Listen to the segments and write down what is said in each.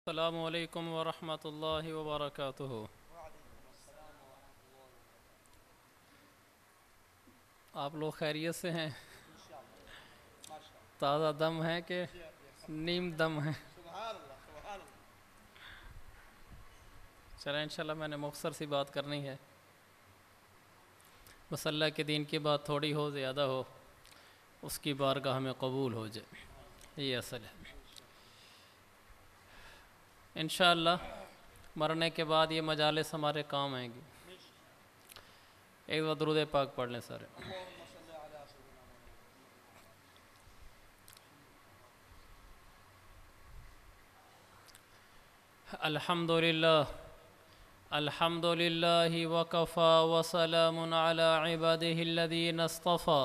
السلام علیکم ورحمۃ اللہ وبرکاتہ۔ آپ لوگ خیریت سے ہیں؟ تازہ دم ہے کہ نیم دم ہے؟ چلیں انشاءاللہ میں نے مختصر سی بات کرنی ہے، بس اللہ کے دین کی بات تھوڑی ہو زیادہ ہو، اس کی بارگاہ ہمیں قبول ہو جائے، یہ اصل ہے۔ انشاءاللہ مرنے کے بعد یہ مجالس ہمارے کام آئیں گی۔ ایک بار درود پاک پڑھ لیں سارے۔ الحمدللہ الحمدللہ وکفا وسلام علی عباده الذین اصطفى،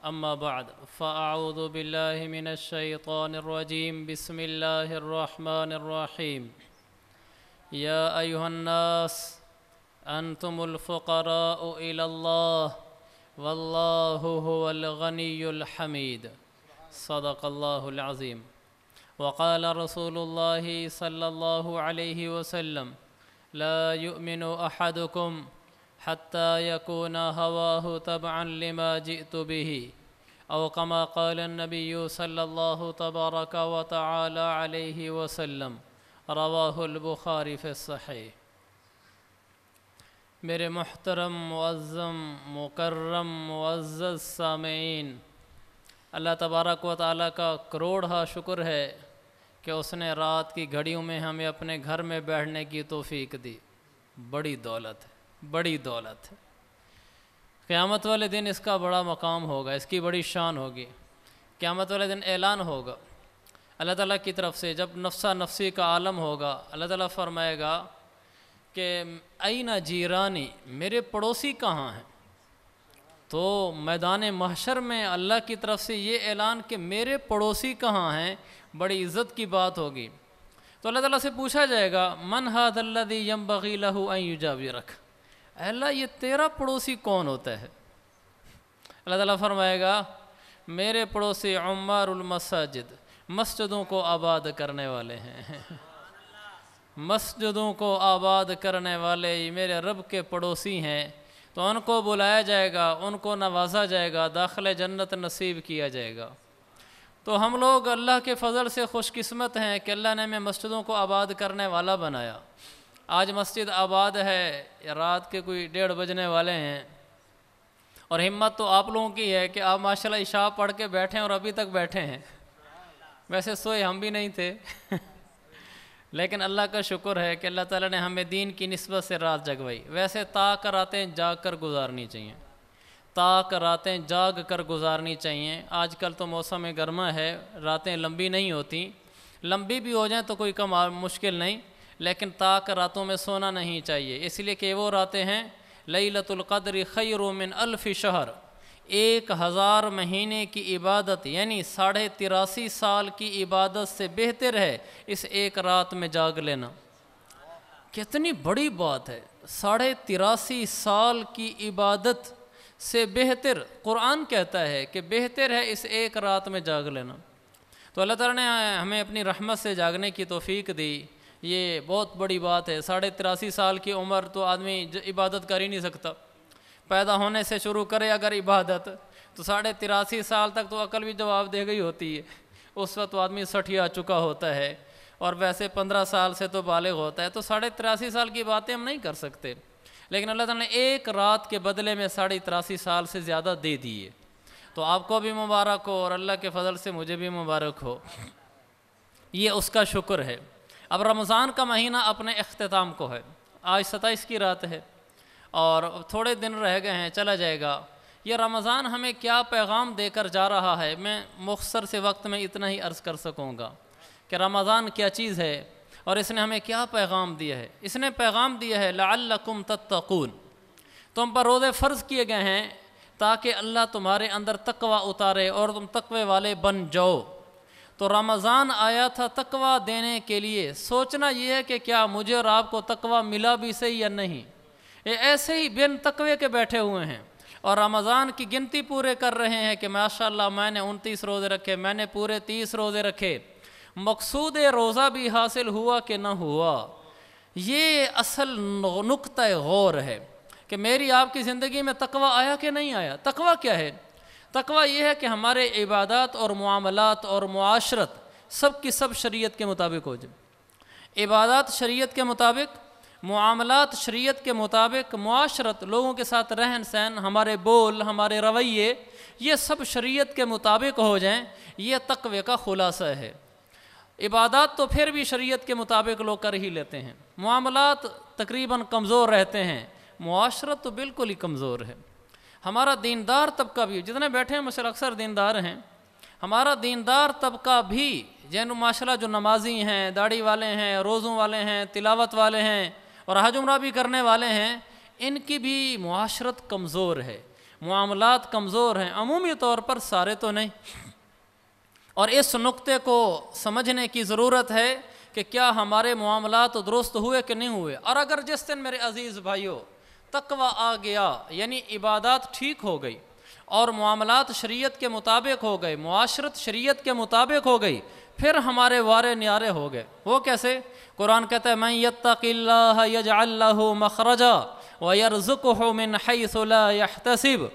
اما بعد فاعوذ باللہ من الشیطان الرجیم، بسم اللہ الرحمن الرحیم۔ یا ایہا الناس انتم الفقراء الی اللہ واللہ هو الغنی الحمید، صدق اللہ العظیم۔ وقال رسول اللہ صلی اللہ علیہ وسلم، لا يؤمن احدكم حتى يكون هواه تبعا لما جئت به، او كما قال النبي صلی اللہ تبارک وتعالی علیہ وسلم، رواہ البخاری فی الصحیح۔ میرے محترم معظم مکرم معزز سامعین، اللہ تبارک و تعالیٰ کا کروڑہا شکر ہے کہ اس نے رات کی گھڑیوں میں ہمیں اپنے گھر میں بیٹھنے کی توفیق دی۔ بڑی دولت ہے، بڑی دولت ہے۔ قیامت والے دن اس کا بڑا مقام ہوگا، اس کی بڑی شان ہوگی۔ قیامت والے دن اعلان ہوگا اللہ تعالیٰ کی طرف سے، جب نفسا نفسی کا عالم ہوگا، اللہ تعالیٰ فرمائے گا کہ این جیرانی، میرے پڑوسی کہاں ہیں؟ تو میدان محشر میں اللہ کی طرف سے یہ اعلان کہ میرے پڑوسی کہاں ہیں، بڑی عزت کی بات ہوگی۔ تو اللہ تعالیٰ سے پوچھا جائے گا، من ھذا الذی ینبغی لہ ان یجاورک، اے اللہ یہ تیرا پڑوسی کون ہوتا ہے؟ اللہ تعالیٰ فرمائے گا، میرے پڑوسی عمار المساجد، مسجدوں کو آباد کرنے والے ہیں، مسجدوں کو آباد کرنے والے میرے رب کے پڑوسی ہیں۔ تو ان کو بلایا جائے گا، ان کو نوازا جائے گا، داخل جنت نصیب کیا جائے گا۔ تو ہم لوگ اللہ کے فضل سے خوش قسمت ہیں کہ اللہ نے ہمیں مسجدوں کو آباد کرنے والا بنایا۔ آج مسجد آباد ہے، رات کے کوئی 1:30 بجنے والے ہیں، اور ہمت تو آپ لوگوں کی ہے کہ آپ ماشاءاللہ عشاء پڑھ کے بیٹھیں اور ابھی تک بیٹھے ہیں۔ ویسے سوئے ہم بھی نہیں تھے لیکن اللہ کا شکر ہے کہ اللہ تعالیٰ نے ہمیں دین کی نسبت سے رات جگوائی۔ ویسے تاک راتیں جاگ کر گزارنی چاہیے، تاک راتیں جاگ کر گزارنی چاہیے۔ آج کل تو موسم گرما ہے، راتیں لمبی نہیں ہوتی، لمبی بھی ہو جائیں تو کوئی کم مشکل نہیں، لیکن تاک راتوں میں سونا نہیں چاہیے، اس لیے کہ وہ راتیں ہیں لیلۃ القدر خیر من 1000 شہر، 1000 مہینے کی عبادت، یعنی 83.5 سال کی عبادت سے بہتر ہے اس ایک رات میں جاگ لینا۔ کتنی بڑی بات ہے، 83.5 سال کی عبادت سے بہتر قرآن کہتا ہے کہ بہتر ہے اس ایک رات میں جاگ لینا۔ تو اللہ تعالیٰ نے ہمیں اپنی رحمت سے جاگنے کی توفیق دی، یہ بہت بڑی بات ہے۔ 83.5 سال کی عمر تو آدمی عبادت کر ہی نہیں سکتا، پیدا ہونے سے شروع کرے اگر عبادت تو 83.5 سال تک تو عقل بھی جواب دے گئی ہوتی ہے، اس وقت تو آدمی سٹھیا چکا ہوتا ہے، اور ویسے 15 سال سے تو بالغ ہوتا ہے، تو 83.5 سال کی باتیں ہم نہیں کر سکتے، لیکن اللہ تعالیٰ نے ایک رات کے بدلے میں 83.5 سال سے زیادہ دے دیے۔ تو آپ کو بھی مبارک ہو اور اللہ کے فضل سے مجھے بھی مبارک ہو، یہ اس کا شکر ہے۔ اب رمضان کا مہینہ اپنے اختتام کو ہے، آج 27 کی رات ہے اور تھوڑے دن رہ گئے ہیں، چلا جائے گا۔ یہ رمضان ہمیں کیا پیغام دے کر جا رہا ہے، میں مختصر سے وقت میں اتنا ہی عرض کر سکوں گا کہ رمضان کیا چیز ہے اور اس نے ہمیں کیا پیغام دیا ہے۔ اس نے پیغام دیا ہے لعلکم تتقون، تم پر روزے فرض کیے گئے ہیں تاکہ اللہ تمہارے اندر تقوی اتارے اور تم تقوی والے بن جاؤ۔ تو رمضان آیا تھا تقوی دینے کے لیے۔ سوچنا یہ ہے کہ کیا مجھے اور آپ کو تقوی ملا بھی صحیح یا نہیں، یہ ایسے ہی بن تقوی کے بیٹھے ہوئے ہیں اور رمضان کی گنتی پورے کر رہے ہیں کہ ماشاءاللہ میں نے 29 روزے رکھے، میں نے پورے 30 روزے رکھے، مقصود روزہ بھی حاصل ہوا کہ نہ ہوا، یہ اصل نقطہ غور ہے کہ میری آپ کی زندگی میں تقویٰ آیا کہ نہیں آیا۔ تقویٰ کیا ہے؟ تقویٰ یہ ہے کہ ہمارے عبادات اور معاملات اور معاشرت سب کی سب شریعت کے مطابق ہو جائے۔ عبادات شریعت کے مطابق، معاملات شریعت کے مطابق، معاشرت لوگوں کے ساتھ رہن سہن، ہمارے بول، ہمارے رویے، یہ سب شریعت کے مطابق ہو جائیں، یہ تقوی کا خلاصہ ہے۔ عبادات تو پھر بھی شریعت کے مطابق لوگ کر ہی لیتے ہیں، معاملات تقریباً کمزور رہتے ہیں، معاشرت تو بالکل ہی کمزور ہے۔ ہمارا دیندار طبقہ بھی، جتنے بیٹھے ہیں مثلا اکثر دیندار ہیں، ہمارا دیندار طبقہ بھی جن ماشاءاللہ جو نمازی ہیں، داڑھی والے ہیں، روزوں والے ہیں، تلاوت والے ہیں اور حج عمرہ بھی کرنے والے ہیں، ان کی بھی معاشرت کمزور ہے، معاملات کمزور ہیں، عمومی طور پر سارے تو نہیں۔ اور اس نقطے کو سمجھنے کی ضرورت ہے کہ کیا ہمارے معاملات درست ہوئے کہ نہیں ہوئے۔ اور اگر جس دن میرے عزیز بھائیوں تقویٰ آ گیا، یعنی عبادات ٹھیک ہو گئی اور معاملات شریعت کے مطابق ہو گئے، معاشرت شریعت کے مطابق ہو گئی، پھر ہمارے وارے نیارے ہو گئے۔ وہ کیسے؟ قرآن کہتا ہے مَن يَتَّقِ اللَّهَ يَجْعَل لَّهُ مَخْرَجًا وَيَرْزُقْهُ مِنْ حَيْثُ لَا يَحْتَسِبُ۔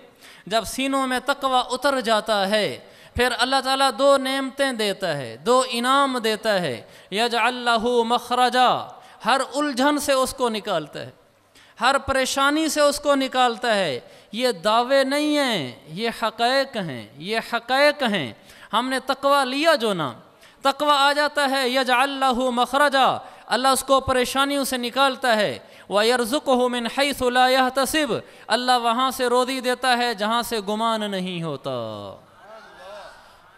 جب سینوں میں تقویٰ اتر جاتا ہے پھر اللہ تعالیٰ دو نعمتیں دیتا ہے، دو انعام دیتا ہے۔ یجعل لہ مخرجا، ہر الجھن سے اس کو نکالتا ہے، ہر پریشانی سے اس کو نکالتا ہے۔ یہ دعوے نہیں ہیں، یہ حقائق ہیں، یہ حقائق ہیں۔ ہم نے تقویٰ لیا جو نا، تقویٰ آ جاتا ہے، یجعل لہ مخرجا، اللہ اس کو پریشانیوں سے نکالتا ہے۔ وَيَرْزُقُهُ مِنْ حَيْثُ لَا يَحْتَسِبُ، اللہ وہاں سے روزی دیتا ہے جہاں سے گمان نہیں ہوتا۔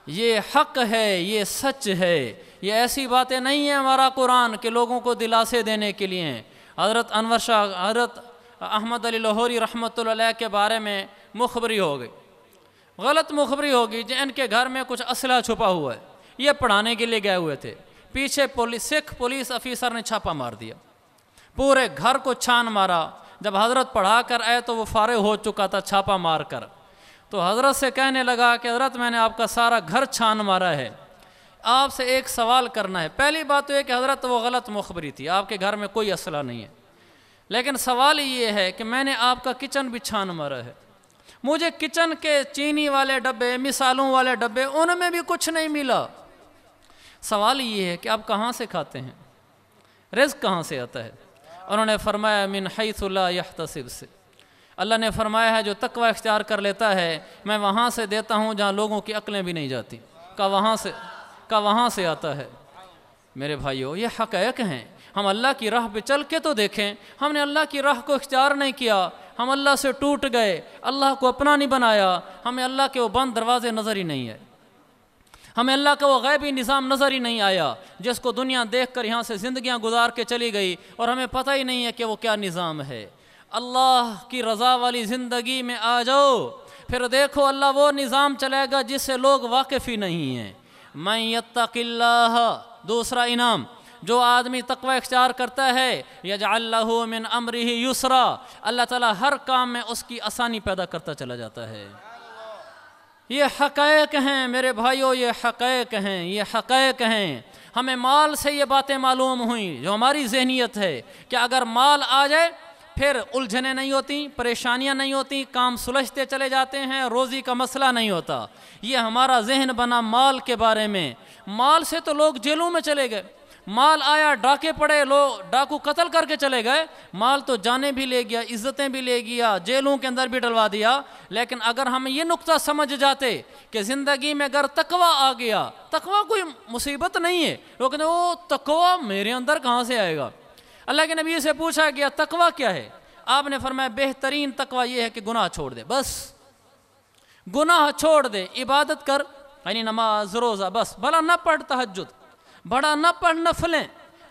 یہ حق ہے، یہ سچ ہے، یہ ایسی باتیں نہیں ہیں ہمارا قرآن کہ لوگوں کو دلاسے دینے کے لیے ہیں۔ حضرت انور شاہ، حضرت احمد علی لاہوری رحمۃ اللہ علیہ کے بارے میں مخبری ہو گئی، غلط مخبری ہوگی کہ ان کے گھر میں کچھ اسلحہ چھپا ہوا ہے، یہ پڑھانے کے لیے گئے ہوئے تھے، پیچھے سکھ پولیس افیسر نے چھاپا مار دیا، پورے گھر کو چھان مارا۔ جب حضرت پڑھا کر آئے تو وہ فارغ ہو چکا تھا چھاپا مار کر، تو حضرت سے کہنے لگا کہ حضرت میں نے آپ کا سارا گھر چھان مارا ہے، آپ سے ایک سوال کرنا ہے۔ پہلی بات تو یہ کہ حضرت وہ غلط مخبری تھی، آپ کے گھر میں کوئی اسلحہ نہیں ہے، لیکن سوال یہ ہے کہ میں نے آپ کا کچن بھی چھان مارا ہے، مجھے کچن کے چینی والے ڈبے، مثالوں والے ڈبے، ان میں بھی کچھ نہیں ملا۔ سوال یہ ہے کہ آپ کہاں سے کھاتے ہیں، رزق کہاں سے آتا ہے؟ انہوں نے فرمایا من حیث لا یحتسب سے، اللہ نے فرمایا ہے جو تقوی اختیار کر لیتا ہے میں وہاں سے دیتا ہوں جہاں لوگوں کی عقلیں بھی نہیں جاتی، وہاں سے آتا ہے۔ میرے بھائیو یہ حقائق ہیں، ہم اللہ کی راہ پہ چل کے تو دیکھیں، ہم نے اللہ کی راہ کو اختیار نہیں کیا، ہم اللہ سے ٹوٹ گئے، اللہ کو اپنا نہیں بنایا، ہمیں اللہ کے وہ بند دروازے نظر ہی نہیں آئے، ہمیں اللہ کا وہ غیبی نظام نظر ہی نہیں آیا جس کو دنیا دیکھ کر یہاں سے زندگیاں گزار کے چلی گئی اور ہمیں پتہ ہی نہیں ہے کہ وہ کیا نظام ہے۔ اللہ کی رضا والی زندگی میں آ جاؤ، پھر دیکھو اللہ وہ نظام چلے گا جس سے لوگ واقف ہی نہیں ہیں۔ من یتق اللہ، دوسرا انعام، جو آدمی تقوی اختیار کرتا ہے یجعل لہ من امرہ یسرا، اللہ تعالیٰ ہر کام میں اس کی آسانی پیدا کرتا چلا جاتا ہے۔ یہ حقائق ہیں میرے بھائیو، یہ حقائق ہیں، یہ حقائق ہیں۔ ہمیں مال سے یہ باتیں معلوم ہوئیں، جو ہماری ذہنیت ہے کہ اگر مال آ جائے پھر الجھنیں نہیں ہوتی، پریشانیاں نہیں ہوتی، کام سلجھتے چلے جاتے ہیں، روزی کا مسئلہ نہیں ہوتا۔ یہ ہمارا ذہن بنا مال کے بارے میں۔ مال سے تو لوگ جیلوں میں چلے گئے، مال آیا ڈاکے پڑے، لوگ ڈاکو قتل کر کے چلے گئے، مال تو جانیں بھی لے گیا، عزتیں بھی لے گیا، جیلوں کے اندر بھی ڈلوا دیا۔ لیکن اگر ہم یہ نقطہ سمجھ جاتے کہ زندگی میں اگر تقوی آ گیا، تقوی کوئی مصیبت نہیں ہے، لوگ کہتے ہیں وہ تقوی میرے اندر کہاں سے آئے گا؟ اللہ کے نبی سے پوچھا گیا تقوی کیا ہے؟ آپ نے فرمایا بہترین تقوی یہ ہے کہ گناہ چھوڑ دے، بس گناہ چھوڑ دے، عبادت کر، یعنی نماز روزہ، بس بھلا نہ پڑھ تہجد، بڑا نہ پڑھ نفلیں،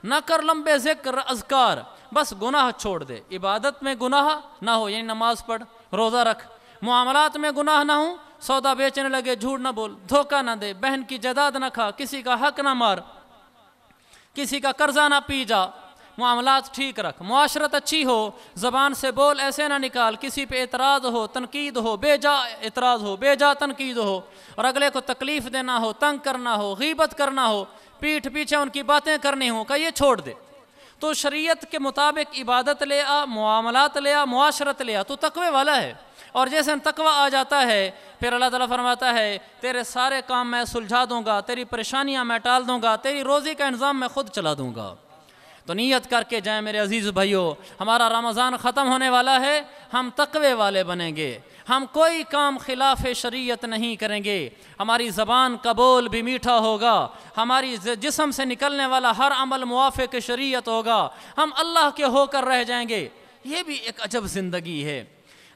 نہ کر لمبے ذکر اذکار، بس گناہ چھوڑ دے۔ عبادت میں گناہ نہ ہو، یعنی نماز پڑھ، روزہ رکھ، معاملات میں گناہ نہ ہو، سودا بیچنے لگے جھوٹ نہ بول، دھوکہ نہ دے، بہن کی جائیداد نہ کھا، کسی کا حق نہ مار، کسی کا قرضہ نہ پی جا، معاملات ٹھیک رکھ، معاشرت اچھی ہو، زبان سے بول ایسے نہ نکال، کسی پہ اعتراض ہو، تنقید ہو، بے جا اعتراض ہو، بے جا تنقید ہو، اور اگلے کو تکلیف دینا ہو، تنگ کرنا ہو، غیبت کرنا ہو، پیٹھ پیچھے ان کی باتیں کرنی ہوں کہ یہ چھوڑ دے، تو شریعت کے مطابق عبادت لے آ، معاملات لے آ، معاشرت لے آ، تو تقوی والا ہے۔ اور جیسے تقوی آ جاتا ہے پھر اللہ تعالیٰ فرماتا ہے تیرے سارے کام میں سلجھا دوں گا، تیری پریشانیاں میں ٹال دوں گا، تیری روزی کا انتظام میں خود چلا دوں گا۔ تو نیت کر کے جائیں میرے عزیز بھائیو، ہمارا رمضان ختم ہونے والا ہے، ہم تقوی والے بنیں گے، ہم کوئی کام خلاف شریعت نہیں کریں گے، ہماری زبان کا بول بھی میٹھا ہوگا، ہماری جسم سے نکلنے والا ہر عمل موافق شریعت ہوگا، ہم اللہ کے ہو کر رہ جائیں گے۔ یہ بھی ایک عجب زندگی ہے،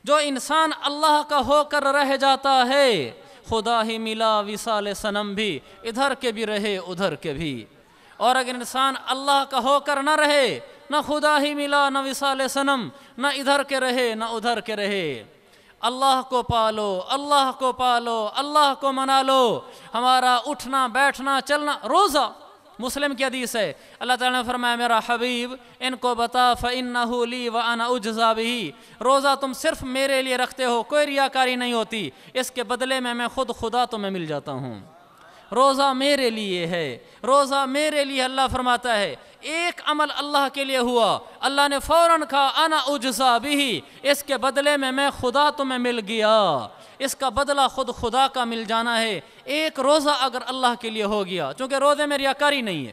جو انسان اللہ کا ہو کر رہ جاتا ہے، خدا ہی ملا وصال صنم بھی، ادھر کے بھی رہے ادھر کے بھی۔ اور اگر انسان اللہ کا ہو کر نہ رہے، نہ خدا ہی ملا نہ وصال صنم، نہ ادھر کے رہے نہ ادھر کے رہے، اللہ کو پالو، اللہ کو پالو، اللہ کو منا لو۔ ہمارا اٹھنا بیٹھنا چلنا، روزہ مسلم کی حدیث ہے، اللہ تعالیٰ نے فرمایا میرا حبیب ان کو بتا فَإِنَّهُ لِي وَأَنَا أُجْزَى بِهِ، روزہ تم صرف میرے لیے رکھتے ہو، کوئی ریاکاری نہیں ہوتی، اس کے بدلے میں خود خدا تمہیں مل جاتا ہوں۔ روزہ میرے لیے ہے، روزہ میرے لیے، اللہ فرماتا ہے ایک عمل اللہ کے لیے ہوا، اللہ نے فوراً کہا انا اجزا بھی، اس کے بدلے میں خدا تمہیں مل گیا، اس کا بدلہ خود خدا کا مل جانا ہے۔ ایک روزہ اگر اللہ کے لیے ہو گیا، چونکہ روزے میں ریاکاری نہیں ہے،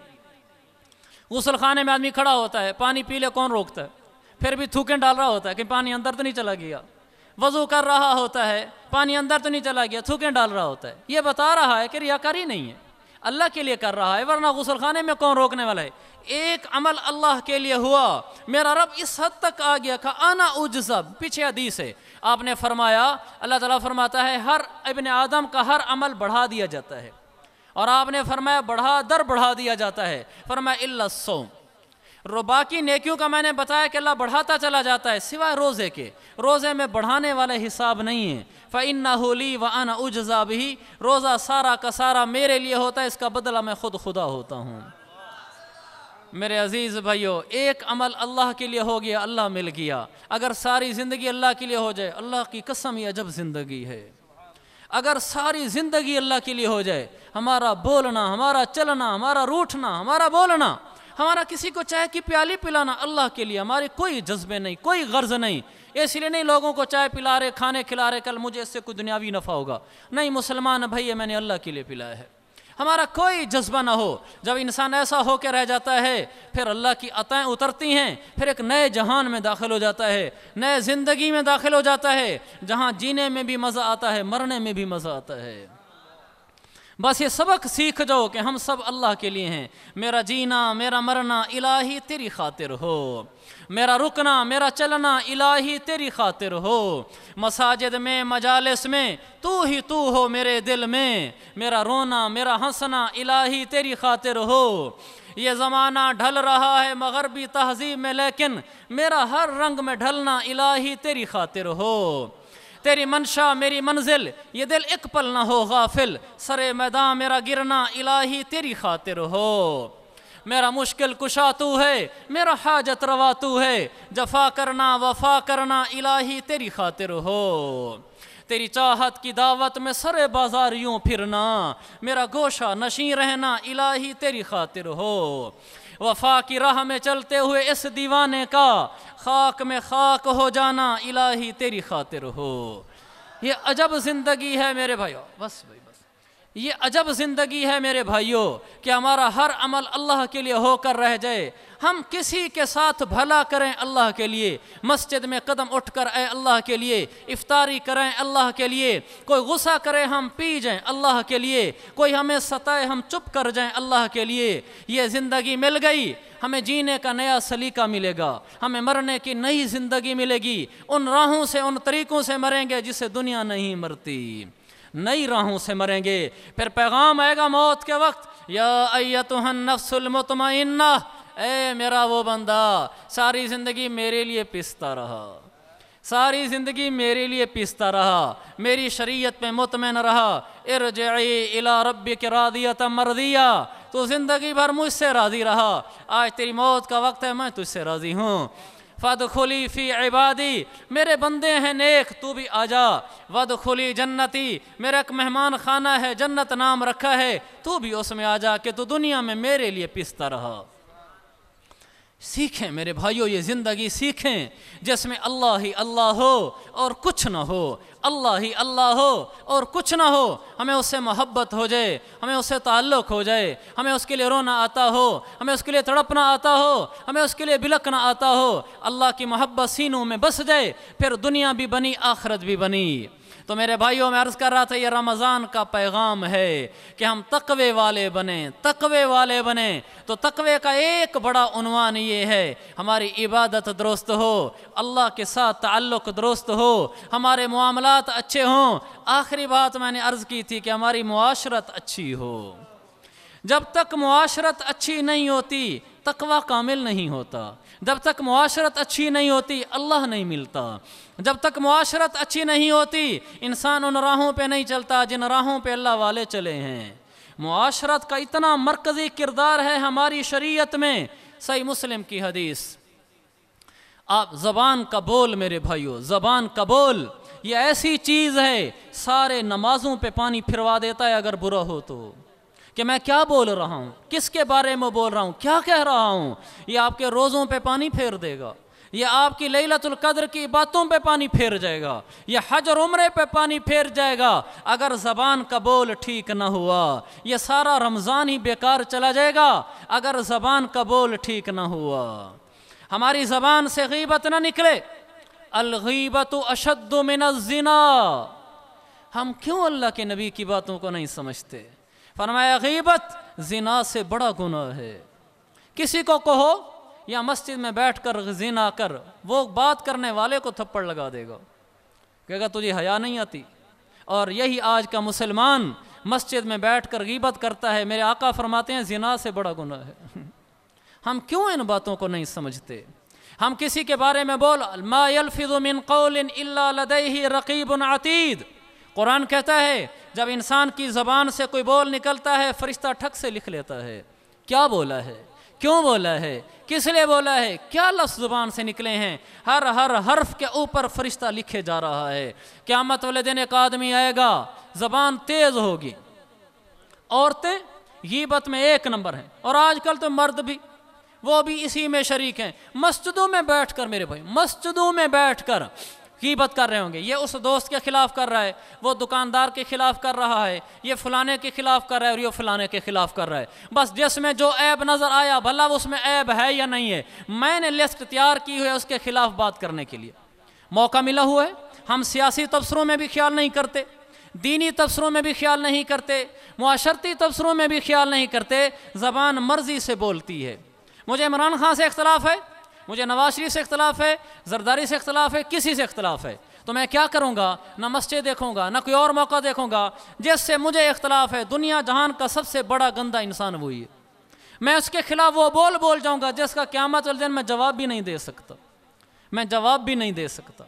غسل خانے میں آدمی کھڑا ہوتا ہے، پانی پی لے کون روکتا ہے، پھر بھی تھوکیں ڈال رہا ہوتا ہے کہ پانی اندر تو نہیں چلا گیا، وضو کر رہا ہوتا ہے، پانی اندر تو نہیں چلا گیا، تھوکیں ڈال رہا ہوتا ہے، یہ بتا رہا ہے کہ ریاکاری نہیں ہے، اللہ کے لیے کر رہا ہے، ورنہ غسل خانے میں کون روکنے والا ہے۔ ایک عمل اللہ کے لیے ہوا، میرا رب اس حد تک آ گیا کہ انا اجزب، پیچھے حدیث ہے، آپ نے فرمایا، اللہ تعالیٰ فرماتا ہے ہر ابن آدم کا ہر عمل بڑھا دیا جاتا ہے، اور آپ نے فرمایا بڑھا دیا جاتا ہے، فرمایا الا الصوم، باقی نیکیوں کا میں نے بتایا کہ اللہ بڑھاتا چلا جاتا ہے سوائے روزے کے، روزے میں بڑھانے والے حساب نہیں ہے۔ فَإِنَّهُ لِي وَأَنَا أُجْزَى بِهِ، روزہ سارا کا سارا میرے لیے ہوتا ہے، اس کا بدلہ میں خود خدا ہوتا ہوں۔ میرے عزیز بھائیو، ایک عمل اللہ کے لیے ہو گیا، اللہ مل گیا۔ اگر ساری زندگی اللہ کے لیے ہو جائے، اللہ کی قسم یہ عجب زندگی ہے۔ اگر ساری زندگی اللہ کے لیے ہو جائے، ہمارا بولنا، ہمارا چلنا، ہمارا روٹھنا، ہمارا بولنا، ہمارا کسی کو چائے کی پیالی پلانا اللہ کے لیے، ہمارے کوئی جذبے نہیں، کوئی غرض نہیں، اس لیے نہیں لوگوں کو چائے پلا رہے، کھانے کھلا رہے کل مجھے اس سے کوئی دنیاوی نفع ہوگا، نہیں، مسلمان بھائی میں نے اللہ کے لیے پلایا ہے، ہمارا کوئی جذبہ نہ ہو۔ جب انسان ایسا ہو کے رہ جاتا ہے پھر اللہ کی عطائیں اترتی ہیں، پھر ایک نئے جہان میں داخل ہو جاتا ہے، نئے زندگی میں داخل ہو جاتا ہے، جہاں جینے میں بھی مزہ آتا ہے، مرنے میں بھی مزہ آتا ہے۔ بس یہ سبق سیکھ جاؤ کہ ہم سب اللہ کے لیے ہیں، میرا جینا میرا مرنا الہی تیری خاطر ہو، میرا رکنا میرا چلنا الہی تیری خاطر ہو، مساجد میں مجالس میں تو ہی تو ہو میرے دل میں، میرا رونا میرا ہنسنا الہی تیری خاطر ہو۔ یہ زمانہ ڈھل رہا ہے مغربی تہذیب میں، لیکن میرا ہر رنگ میں ڈھلنا الہی تیری خاطر ہو، تیری منشا میری منزل، یہ دل ایک پل نہ ہو غافل، سرے میدان میرا گرنا الہی تیری خاطر ہو۔ میرا مشکل کشا تو ہے، میرا حاجت روا تو ہے، جفا کرنا وفا کرنا الہی تیری خاطر ہو، تیری چاہت کی دعوت میں سرے بازار یوں پھرنا، میرا گوشہ نشیں رہنا الہی تیری خاطر ہو۔ وفا کی راہ میں چلتے ہوئے اس دیوانے کا خاک میں خاک ہو جانا الہی تیری خاطر ہو۔ یہ عجب زندگی ہے میرے بھائیو، بس بھائی بس، یہ عجب زندگی ہے میرے بھائیو کہ ہمارا ہر عمل اللہ کے لیے ہو کر رہ جائے، ہم کسی کے ساتھ بھلا کریں اللہ کے لیے، مسجد میں قدم اٹھ کر اے اللہ کے لیے، افطاری کریں اللہ کے لیے، کوئی غصہ کرے ہم پی جائیں اللہ کے لیے، کوئی ہمیں ستائے ہم چپ کر جائیں اللہ کے لیے۔ یہ زندگی مل گئی، ہمیں جینے کا نیا سلیقہ ملے گا، ہمیں مرنے کی نئی زندگی ملے گی، ان راہوں سے ان طریقوں سے مریں گے جس سے دنیا نہیں مرتی، نئی راہوں سے مریں گے۔ پھر پیغام آئے گا موت کے وقت، یا ایتھا النفس المطمئنہ، اے میرا وہ بندہ ساری زندگی میرے لیے پیستا رہا، ساری زندگی میرے لیے پیستا رہا، میری شریعت پہ مطمئن رہا، ارجعی الی ربک راضیۃ مرضیہ، تو زندگی بھر مجھ سے راضی رہا، آج تیری موت کا وقت ہے میں تجھ سے راضی ہوں۔ فادخلی فی عبادی، میرے بندے ہیں نیک تو بھی آجا، وادخلی جنتی، میرا ایک مہمان خانہ ہے جنت نام رکھا ہے تو بھی اس میں آجا کہ تو دنیا میں میرے لیے پستا رہا۔ سیکھیں میرے بھائیوں، یہ زندگی سیکھیں جس میں اللہ ہی اللہ ہو اور کچھ نہ ہو، اللہ ہی اللہ ہو اور کچھ نہ ہو، ہمیں اس سے محبت ہو جائے، ہمیں اس سے تعلق ہو جائے، ہمیں اس کے لیے رونا آتا ہو، ہمیں اس کے لیے تڑپنا آتا ہو، ہمیں اس کے لیے بلکنا آتا ہو، اللہ کی محبت سینوں میں بس جائے، پھر دنیا بھی بنی آخرت بھی بنی۔ تو میرے بھائیوں میں عرض کر رہا تھا یہ رمضان کا پیغام ہے کہ ہم تقوی والے بنیں، تقوی والے بنیں۔ تو تقوی کا ایک بڑا عنوان یہ ہے ہماری عبادت درست ہو، اللہ کے ساتھ تعلق درست ہو، ہمارے معاملات اچھے ہوں۔ آخری بات میں نے عرض کی تھی کہ ہماری معاشرت اچھی ہو۔ جب تک معاشرت اچھی نہیں ہوتی تقوی کامل نہیں ہوتا، جب تک معاشرت اچھی نہیں ہوتی اللہ نہیں ملتا، جب تک معاشرت اچھی نہیں ہوتی انسان ان راہوں پہ نہیں چلتا جن راہوں پہ اللہ والے چلے ہیں۔ معاشرت کا اتنا مرکزی کردار ہے ہماری شریعت میں۔ صحیح مسلم کی حدیث، آپ زبان کا بول میرے بھائیو، زبان کا بول یہ ایسی چیز ہے سارے نمازوں پہ پانی پھروا دیتا ہے اگر برا ہو تو، کہ میں کیا بول رہا ہوں، کس کے بارے میں بول رہا ہوں، کیا کہہ رہا ہوں، یہ آپ کے روزوں پہ پانی پھیر دے گا، یہ آپ کی لیلۃ القدر کی باتوں پہ پانی پھیر جائے گا، یہ حج اور عمرے پہ پانی پھیر جائے گا اگر زبان کا بول ٹھیک نہ ہوا۔ یہ سارا رمضان ہی بیکار چلا جائے گا اگر زبان کا بول ٹھیک نہ ہوا۔ ہماری زبان سے غیبت نہ نکلے، الغیبت اشد من الزنا۔ ہم کیوں اللہ کے نبی کی باتوں کو نہیں سمجھتے؟ فرمایا غیبت زنا سے بڑا گناہ ہے۔ کسی کو کہو یا مسجد میں بیٹھ کر زنا کر، وہ بات کرنے والے کو تھپڑ لگا دے گا، کہے گا تجھے حیا نہیں آتی۔ اور یہی آج کا مسلمان مسجد میں بیٹھ کر غیبت کرتا ہے۔ میرے آقا فرماتے ہیں زنا سے بڑا گناہ ہے۔ ہم کیوں ان باتوں کو نہیں سمجھتے؟ ہم کسی کے بارے میں بول ما یلفظ من قول الا لدیہ رقیب عتید، قرآن کہتا ہے جب انسان کی زبان سے کوئی بول نکلتا ہے فرشتہ ٹھک سے لکھ لیتا ہے، کیا بولا ہے، کیوں بولا ہے، کس لیے بولا ہے، کیا لفظ زبان سے نکلے ہیں، ہر حرف کے اوپر فرشتہ لکھے جا رہا ہے۔ قیامت والے دن ایک آدمی آئے گا زبان تیز ہوگی، عورتیں غیبت میں ایک نمبر ہیں، اور آج کل تو مرد بھی وہ بھی اسی میں شریک ہیں۔ مسجدوں میں بیٹھ کر میرے بھائی، مسجدوں میں بیٹھ کر غیبت کر رہے ہوں گے، یہ اس دوست کے خلاف کر رہا ہے، وہ دکاندار کے خلاف کر رہا ہے، یہ فلانے کے خلاف کر رہا ہے اور یہ فلانے کے خلاف کر رہا ہے۔ بس جس میں جو عیب نظر آیا بھلا اس میں عیب ہے یا نہیں ہے، میں نے لسٹ تیار کی ہوئی ہے اس کے خلاف بات کرنے کے لیے۔ موقع ملا ہوا ہے، ہم سیاسی تبصروں میں بھی خیال نہیں کرتے، دینی تبصروں میں بھی خیال نہیں کرتے، معاشرتی تبصروں میں بھی خیال نہیں کرتے، زبان مرضی سے بولتی ہے۔ مجھے عمران خان سے اختلاف ہے، مجھے نواز شریف سے اختلاف ہے، زرداری سے اختلاف ہے، کسی سے اختلاف ہے، تو میں کیا کروں گا؟ نہ مسجد دیکھوں گا، نہ کوئی اور موقع دیکھوں گا۔ جس سے مجھے اختلاف ہے دنیا جہان کا سب سے بڑا گندا انسان وہی ہے، میں اس کے خلاف وہ بول جاؤں گا جس کا قیامت والے دن میں جواب بھی نہیں دے سکتا، میں جواب بھی نہیں دے سکتا۔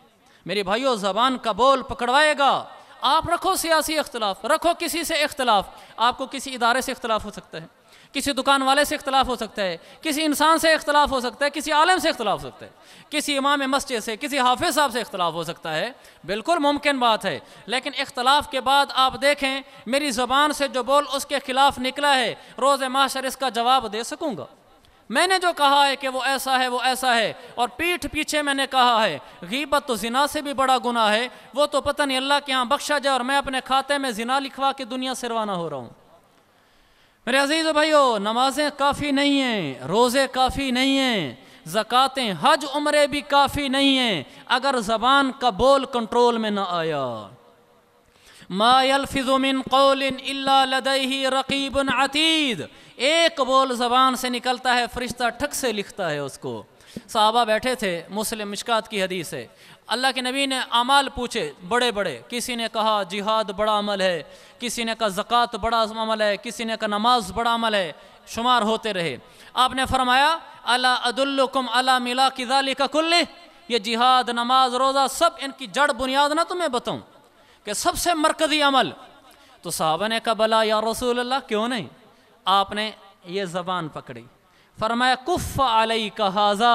میرے بھائیو زبان کا بول پکڑوائے گا۔ آپ رکھو سیاسی اختلاف، رکھو کسی سے اختلاف، آپ کو کسی ادارے سے اختلاف ہو سکتا ہے، کسی دکان والے سے اختلاف ہو سکتا ہے، کسی انسان سے اختلاف ہو سکتا ہے، کسی عالم سے اختلاف ہو سکتا ہے، کسی امام مسجد سے، کسی حافظ صاحب سے اختلاف ہو سکتا ہے، بالکل ممکن بات ہے۔ لیکن اختلاف کے بعد آپ دیکھیں میری زبان سے جو بول اس کے خلاف نکلا ہے، روز محشر اس کا جواب دے سکوں گا؟ میں نے جو کہا ہے کہ وہ ایسا ہے وہ ایسا ہے، اور پیٹھ پیچھے میں نے کہا ہے غیبت تو زنا سے بھی بڑا گناہ ہے، وہ تو پتہ نہیں اللہ کے ہاں بخشا جائے اور میں اپنے کھاتے میں زنا لکھوا کے دنیا سے روانہ ہو رہا ہوں۔ میرے عزیز بھائیو نمازیں کافی نہیں ہیں، روزے کافی نہیں ہیں، زکاتیں حج عمرے بھی کافی نہیں ہیں اگر زبان کا بول کنٹرول میں نہ آیا۔ ما یلفظ من قول الا لدیہ رقیب عتید، ایک بول زبان سے نکلتا ہے فرشتہ ٹھک سے لکھتا ہے اس کو۔ صحابہ بیٹھے تھے، مسلم مشکات کی حدیث ہے، اللہ کے نبی نے اعمال پوچھے بڑے بڑے، کسی نے کہا جہاد بڑا عمل ہے، کسی نے کہا زکوٰۃ بڑا عمل ہے، کسی نے کہا نماز بڑا عمل ہے، شمار ہوتے رہے۔ آپ نے فرمایا الا ادلکم علی ملاک ذلک کلہ، یہ جہاد نماز روزہ سب ان کی جڑ بنیاد نہ تمہیں بتاؤں کہ سب سے مرکزی عمل؟ تو صحابہ نے کہا بلا یا رسول اللہ، کیوں نہیں؟ آپ نے یہ زبان پکڑی، فرمایا کف علیک ھذا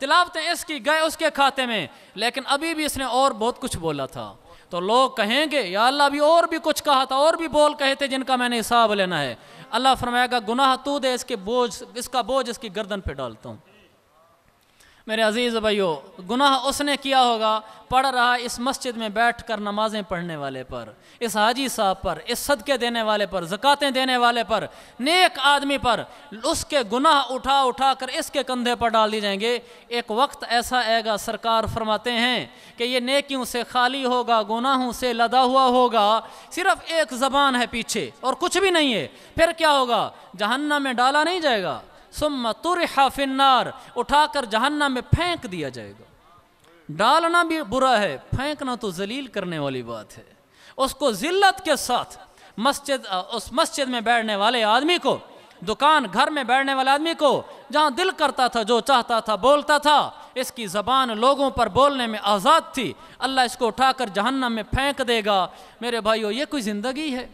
تلاوتیں اس کی گئے اس کے کھاتے میں، لیکن ابھی بھی اس نے اور بہت کچھ بولا تھا۔ تو لوگ کہیں گے یا اللہ ابھی اور بھی کچھ کہا تھا، اور بھی بول کہے تھے جن کا میں نے حساب لینا ہے۔ اللہ فرمائے گا گناہ تو دے، اس کا بوجھ اس کی گردن پہ ڈالتا ہوں۔ میرے عزیز بھائیو، گناہ اس نے کیا ہوگا، پڑھ رہا اس مسجد میں بیٹھ کر نمازیں پڑھنے والے پر، اس حاجی صاحب پر، اس صدقے دینے والے پر، زکاتیں دینے والے پر، نیک آدمی پر، اس کے گناہ اٹھا اٹھا کر اس کے کندھے پر ڈال دی جائیں گے۔ ایک وقت ایسا آئے گا، سرکار فرماتے ہیں کہ یہ نیکیوں سے خالی ہوگا، گناہوں سے لدا ہوا ہوگا، صرف ایک زبان ہے پیچھے اور کچھ بھی نہیں ہے۔ پھر کیا ہوگا؟ جہنم میں ڈالا نہیں جائے گا، ثم طرح فی النار، اٹھا کر جہنم میں پھینک دیا جائے گا۔ ڈالنا بھی برا ہے، پھینکنا تو ذلیل کرنے والی بات ہے۔ اس کو ذلت کے ساتھ اس مسجد میں بیٹھنے والے آدمی کو، دکان گھر میں بیٹھنے والے آدمی کو، جہاں دل کرتا تھا جو چاہتا تھا بولتا تھا، اس کی زبان لوگوں پر بولنے میں آزاد تھی، اللہ اس کو اٹھا کر جہنم میں پھینک دے گا۔ میرے بھائیو، یہ کوئی زندگی ہے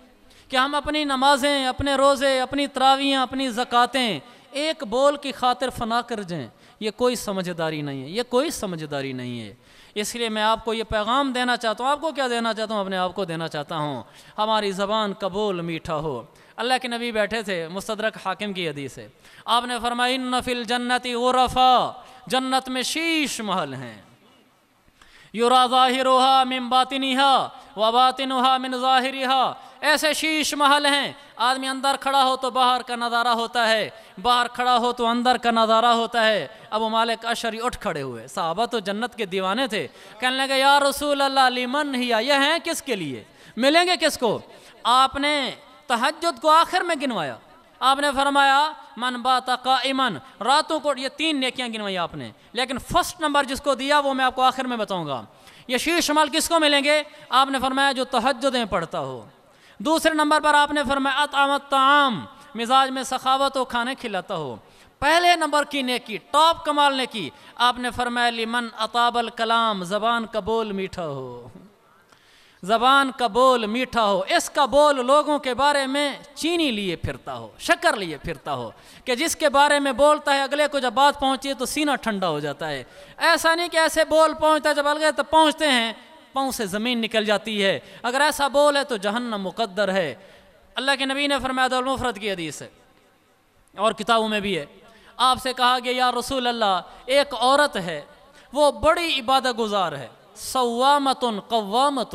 کہ ہم اپنی نمازیں، اپنے روزے، اپنی تراویحیں، اپنی زکاتیں ایک بول کی خاطر فنا کر جائیں؟ یہ کوئی سمجھداری نہیں ہے، یہ کوئی سمجھداری نہیں ہے۔ اس لیے میں آپ کو یہ پیغام دینا چاہتا ہوں۔ آپ کو کیا دینا چاہتا ہوں؟ اپنے آپ کو دینا چاہتا ہوں، ہماری زبان کا بول میٹھا ہو۔ اللہ کے نبی بیٹھے تھے، مستدرک حاکم کی حدیث ہے، آپ نے فرمایا ان فی الجنت غرفا، جنت میں شیش محل ہیں، یرا ظاہرها من باطنها وباطنها من ظاہرها، ایسے شیش محل ہیں، آدمی اندر کھڑا ہو تو باہر کا نظارہ ہوتا ہے، باہر کھڑا ہو تو اندر کا نظارہ ہوتا ہے۔ ابو مالک اشعری اٹھ کھڑے ہوئے، صحابہ تو جنت کے دیوانے تھے، کہنے لگے یا رسول اللہ لمن ہی، یہ ہیں کس کے لیے، ملیں گے کس کو؟ آپ نے تہجد کو آخر میں گنوایا، آپ نے فرمایا من بات قائما، راتوں کو، یہ 3 نیکیاں گنوائی آپ نے، لیکن فرسٹ نمبر جس کو دیا وہ میں آپ کو آخر میں بتاؤں گا۔ یہ شیش محل کس کو ملیں گے؟ آپ نے فرمایا جو تہجدیں پڑھتا ہو۔ دوسرے نمبر پر آپ نے فرمایا اطعم الطعام، مزاج میں سخاوت ہو، کھانے کھلاتا ہو۔ پہلے نمبر کی نیکی، ٹاپ کمال نیکی، آپ نے فرمایا لمن اطاب الکلام، زبان کا بول میٹھا ہو، زبان کا بول میٹھا ہو، اس کا بول لوگوں کے بارے میں چینی لیے پھرتا ہو، شکر لیے پھرتا ہو، کہ جس کے بارے میں بولتا ہے اگلے کو جب بات پہنچی ہے تو سینہ ٹھنڈا ہو جاتا ہے۔ ایسا نہیں کہ ایسے بول پہنچتا ہے جب اگلے تو پہنچتے ہیں پاؤں سے زمین نکل جاتی ہے، اگر ایسا بول ہے تو جہنم مقدر ہے۔ اللہ کے نبی نے فرمایا ادب المفرد کی حدیث ہے اور کتابوں میں بھی ہے، آپ سے کہا گیا یا رسول اللہ ایک عورت ہے وہ بڑی عبادت گزار ہے، صوامۃ قوامۃ،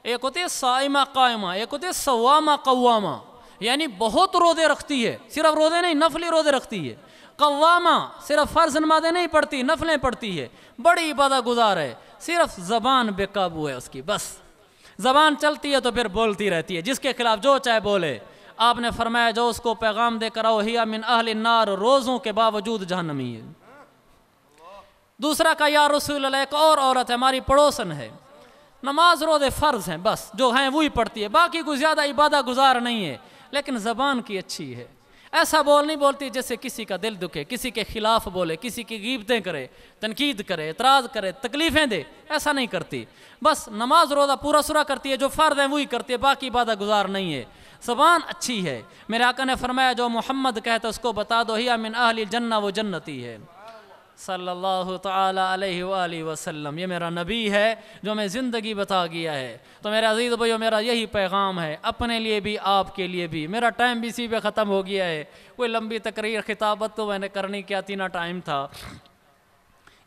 ایک ہوتی ہے صائمہ قائمہ، ایک ہوتی ہے صوامہ قوامہ، یعنی بہت روزے رکھتی ہے، صرف روزے نہیں نفلی روزے رکھتی ہے، قوامہ صرف فرض نمازیں نہیں پڑھتی، نفلیں پڑھتی ہے، بڑی عبادت گزار ہے، صرف زبان بے قابو ہے اس کی، بس زبان چلتی ہے تو پھر بولتی رہتی ہے، جس کے خلاف جو چاہے بولے۔ آپ نے فرمایا جو اس کو پیغام دے کر آؤ ہی من اہل النار، روزوں کے باوجود جہنمی ہے۔ دوسرا کا یا رسول اللہ ایک اور عورت ہے ہماری پڑوسن ہے، نماز روزے فرض ہیں بس جو ہیں وہی پڑھتی ہے، باقی کوئی زیادہ عبادت گزار نہیں ہے، لیکن زبان کی اچھی ہے، ایسا بول نہیں بولتی جس سے کسی کا دل دکھے، کسی کے خلاف بولے، کسی کی غیبتیں کرے، تنقید کرے، اعتراض کرے، تکلیفیں دے، ایسا نہیں کرتی، بس نماز روزہ پورا سورا کرتی ہے، جو فرض ہیں وہی کرتی ہے، باقی عبادت گزار نہیں ہے، زبان اچھی ہے۔ میرے آقا نے فرمایا جو محمد کہتا ہے اس کو بتا دو ہی من اہل الجنہ، وہ جنتی ہے، صلی اللہ تعالیٰ علیہ وآلہ وسلم، یہ میرا نبی ہے جو میں زندگی بتا گیا ہے۔ تو میرے عزیز بھائیو میرا یہی پیغام ہے اپنے لیے بھی آپ کے لیے بھی۔ میرا ٹائم بھی اسی پہ ختم ہو گیا ہے، کوئی لمبی تقریر خطابت تو میں نے کرنی کیا تھی، نہ ٹائم تھا۔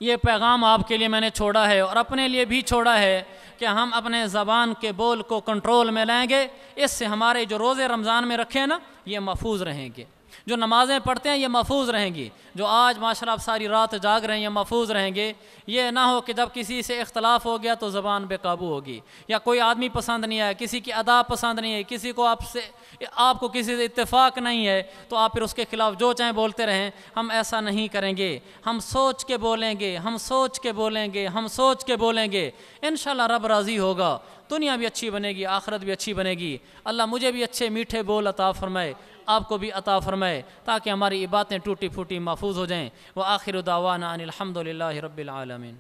یہ پیغام آپ کے لیے میں نے چھوڑا ہے اور اپنے لیے بھی چھوڑا ہے کہ ہم اپنے زبان کے بول کو کنٹرول میں لائیں گے، اس سے ہمارے جو روزے رمضان میں رکھے ہیں نا یہ محفوظ رہیں گے، جو نمازیں پڑھتے ہیں یہ محفوظ رہیں گی، جو آج ماشاءاللہ آپ ساری رات جاگ رہے ہیں یہ محفوظ رہیں گے۔ یہ نہ ہو کہ جب کسی سے اختلاف ہو گیا تو زبان بے قابو ہوگی، یا کوئی آدمی پسند نہیں آیا، کسی کی ادا پسند نہیں ہے، کسی کو آپ کو کسی سے اتفاق نہیں ہے تو آپ پھر اس کے خلاف جو چاہیں بولتے رہیں۔ ہم ایسا نہیں کریں گے، ہم سوچ کے بولیں گے، ہم سوچ کے بولیں گے، ہم سوچ کے بولیں گے، انشاءاللہ رب راضی ہوگا، دنیا بھی اچھی بنے گی، آخرت بھی اچھی بنے گی۔ اللہ مجھے بھی اچھے میٹھے بول عطا فرمائے، آپ کو بھی عطا فرمائے، تاکہ ہماری باتیں ٹوٹی پھوٹی محفوظ ہو جائیں۔ وآخر دعوانا ان الحمد للہ رب العالمین۔